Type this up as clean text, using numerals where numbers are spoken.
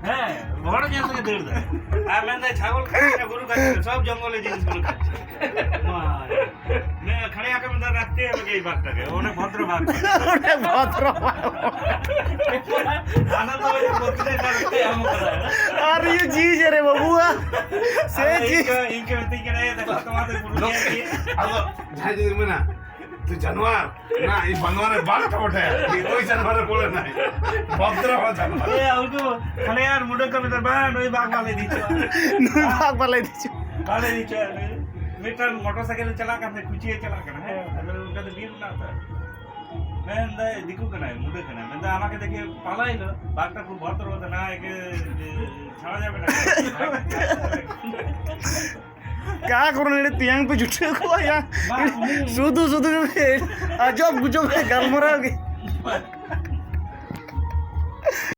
হ্যাঁ বড় জিনিস থেকে দৌড় দেয় আর মানে ছাগল খাচ্ছে না গরু খাচ্ছে না, সব জঙ্গলের জিনিসগুলো খাচ্ছে খাড়ে আঁকে মধ্যে রাখতে হবে এই বাঘটাকে অনেক ভদ্র বাঘ অনেক ভদ্র আনন্দ হয়ে বলতে রাখতে এমন করে আর ये चीज है रे बबुआ से चीज ইনকে থেকে দেখো তোমাদের পুরুলিয়া কি আলো যাই দিবি না তুই জানোয়ার না এই বানোয়ারের বাঘটা ওঠে ওই জানোয়ারে বলে নাই ভদ্র হওয়া জানোয়ার এ আউটো খালে আর মুডে কমে দে বান ওই বাঘ वाले দিছো नुई भाग वाला दीजिए वाले দিছো মিটার মোটরসাইকেল চালা কাছে খুঁচিয়ে চালা কেন হ্যাঁ ওটা তো বিল না তো মেন্দা দিকু কেন মুডে কেন মেন্দা আমাকে দেখে পালাইলো বাঘটা খুব ভদ্র হতো না একে ছাড়া যাবে না क्या करो ने तियांग पे जुटे को या सुदु सुदु अजब गुजब गाल मराओगे